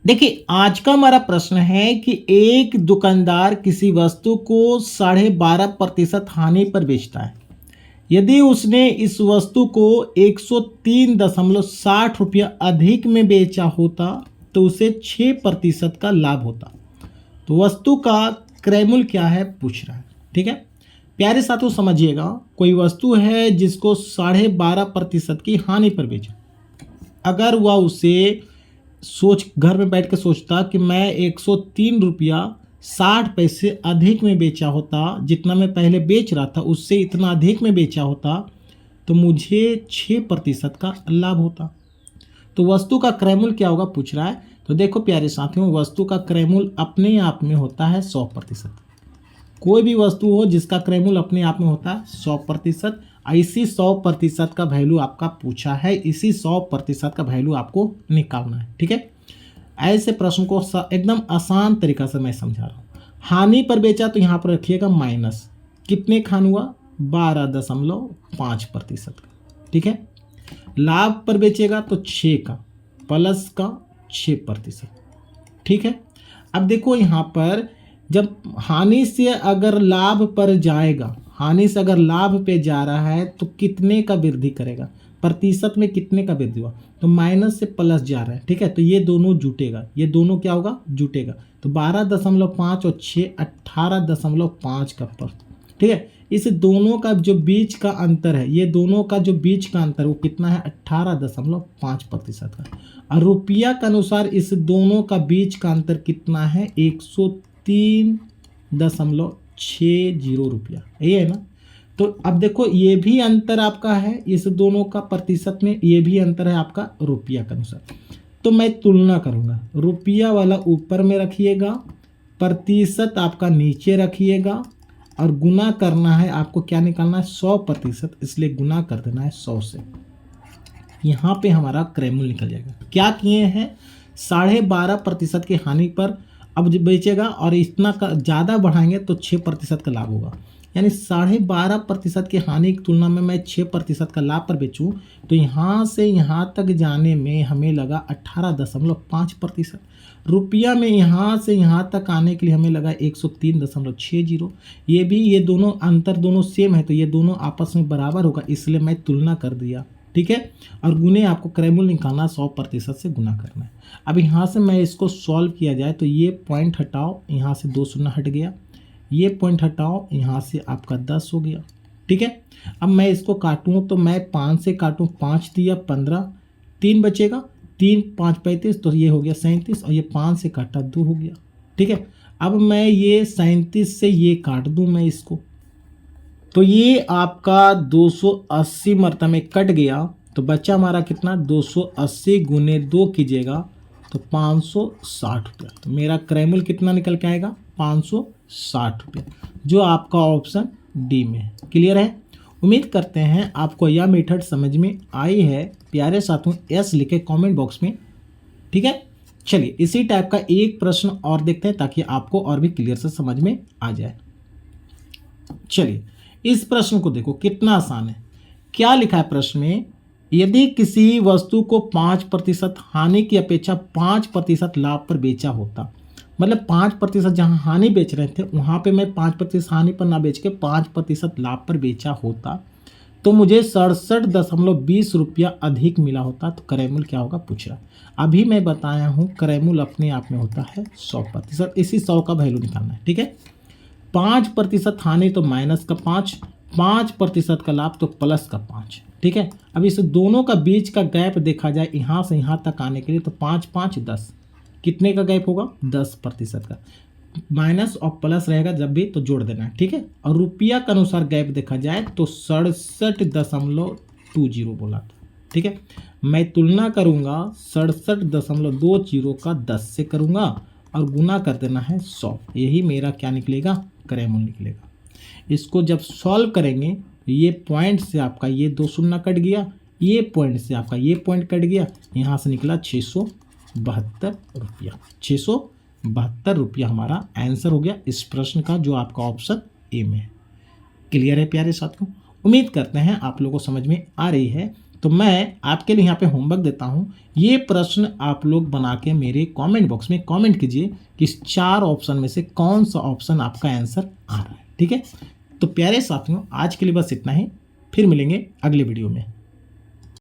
देखिए, आज का हमारा प्रश्न है कि एक दुकानदार किसी वस्तु को 12.5% हानि पर बेचता है। यदि उसने इस वस्तु को 103.60 रुपया अधिक में बेचा होता तो उसे 6% का लाभ होता। तो वस्तु का क्रय मूल्य क्या है पूछ रहा है। ठीक है, प्यारे साथियों समझिएगा, कोई वस्तु है जिसको 12.5% की हानि पर बेचा। अगर वह उसे घर में बैठ के सोचता कि मैं 103 रुपया 60 पैसे अधिक में बेचा होता, जितना मैं पहले बेच रहा था उससे इतना अधिक में बेचा होता, तो मुझे 6% का लाभ होता। तो वस्तु का क्रय मूल्य क्या होगा पूछ रहा है। तो देखो प्यारे साथियों, वस्तु का क्रय मूल्य अपने आप में होता है 100%। कोई भी वस्तु हो जिसका क्रय मूल्य अपने आप में होता है 100%। इसी 100% का वैल्यू आपका पूछा है, इसी 100% का वैल्यू आपको निकालना है। ठीक है, ऐसे प्रश्न को एकदम आसान तरीका से मैं समझा रहा हूँ। हानि पर बेचा तो यहाँ पर रखिएगा माइनस, कितने खान हुआ 12.5% का। ठीक है, लाभ पर बेचेगा तो 6 का प्लस का 6%। ठीक है, अब देखो यहाँ पर जब हानि से अगर लाभ पर जाएगा, हानि से अगर लाभ पे जा रहा है तो कितने का वृद्धि करेगा, प्रतिशत में कितने का वृद्धि हुआ, तो माइनस से प्लस जा रहा है। ठीक है, तो ये दोनों जुटेगा, ये दोनों क्या होगा जुटेगा। तो 12.5 और 6 18.5 का पर। ठीक है, इस दोनों का जो बीच का अंतर है, ये दोनों का जो बीच का अंतर वो कितना है 18.5% का। और रुपया के अनुसार इस दोनों का बीच का अंतर कितना है 103.60 रुपया, ये है ना। तो अब देखो ये भी अंतर आपका है इस दोनों का प्रतिशत में, ये भी अंतर है आपका रुपया के अनुसार। तो मैं तुलना करूँगा, रुपया वाला ऊपर में रखिएगा, प्रतिशत आपका नीचे रखिएगा, और गुना करना है आपको, क्या निकालना है 100%, इसलिए गुना कर देना है 100 से। यहाँ पे हमारा क्रय मूल्य निकल जाएगा। क्या किए हैं 12.5% की हानि पर अब जब बेचेगा और इतना का ज़्यादा बढ़ाएंगे तो 6% का लाभ होगा। यानी 12.5% की हानि की तुलना में मैं 6% का लाभ पर बेचूं तो यहाँ से यहाँ तक जाने में हमें लगा 18.5%। रुपया में यहाँ से यहाँ तक आने के लिए हमें लगा 103.60। ये भी, ये दोनों अंतर दोनों सेम है तो ये दोनों आपस में बराबर होगा, इसलिए मैं तुलना कर दिया। ठीक है, और गुने आपको क्रय मूल्य निकालना 100% से गुना करना है। अब यहाँ से मैं इसको सॉल्व किया जाए तो ये पॉइंट हटाओ, यहाँ से 2 शून्य हट गया, ये पॉइंट हटाओ, यहाँ से आपका 10 हो गया। ठीक है, अब मैं इसको काटूँ तो मैं 5 से काटूँ, 5 दिया 15, 3 बचेगा, 3 5 35, तो ये हो गया 37, और ये 5 से काटा 2 हो गया। ठीक है, अब मैं ये 37 से ये काट दूँ मैं इसको, तो ये आपका 280 मरतबे में कट गया, तो बच्चा हमारा कितना 280 गुने 2 कीजिएगा तो 560 रुपया। तो मेरा क्रय मूल्य कितना निकल के आएगा 560 रुपया, जो आपका ऑप्शन डी में है। क्लियर है, उम्मीद करते हैं आपको यह मेथड समझ में आई है। प्यारे साथियों एस लिखे कमेंट बॉक्स में। ठीक है, चलिए इसी टाइप का एक प्रश्न और देखते हैं ताकि आपको और भी क्लियर से समझ में आ जाए। चलिए इस प्रश्न को देखो कितना आसान है। क्या लिखा है प्रश्न में, यदि किसी वस्तु को 5% हानि की अपेक्षा 5% लाभ पर बेचा होता, मतलब 5% जहां हानि बेच रहे थे वहां पे मैं 5% हानि पर ना बेच के 5% लाभ पर बेचा होता तो मुझे 67.20 रुपया अधिक मिला होता। तो क्रय मूल्य क्या होगा पूछ रहा। अभी मैं बताया हूँ क्रय मूल्य अपने आप में होता है 100%, इसी 100 का वैल्यू निकालना है। ठीक है, 5% हानि तो माइनस का 5% का लाभ तो प्लस का 5। ठीक है, अब इस दोनों का बीच का गैप देखा जाए यहाँ से यहाँ तक आने के लिए तो 5 5 10, कितने का गैप होगा 10% का। माइनस और प्लस रहेगा जब भी तो जोड़ देना है। ठीक है, और रुपया के अनुसार गैप देखा जाए तो 67.20 बोला था। ठीक है, मैं तुलना करूँगा 67.20 का 10 से करूँगा और गुना कर देना है 100, यही मेरा क्या निकलेगा क्रय मूल्य निकलेगा। इसको जब सॉल्व करेंगे ये पॉइंट से आपका ये 2 शून्य कट गया, ये पॉइंट से आपका ये पॉइंट कट गया, यहाँ से निकला 672 रुपया। 672 रुपया हमारा आंसर हो गया इस प्रश्न का, जो आपका ऑप्शन ए में है। क्लियर है प्यारे साथियों, उम्मीद करते हैं आप लोगों को समझ में आ रही है। तो मैं आपके लिए यहाँ पे होमवर्क देता हूँ, ये प्रश्न आप लोग बना के मेरे कमेंट बॉक्स में कमेंट कीजिए कि इस 4 ऑप्शन में से कौन सा ऑप्शन आपका आंसर आ रहा है। ठीक है, तो प्यारे साथियों आज के लिए बस इतना ही, फिर मिलेंगे अगले वीडियो में।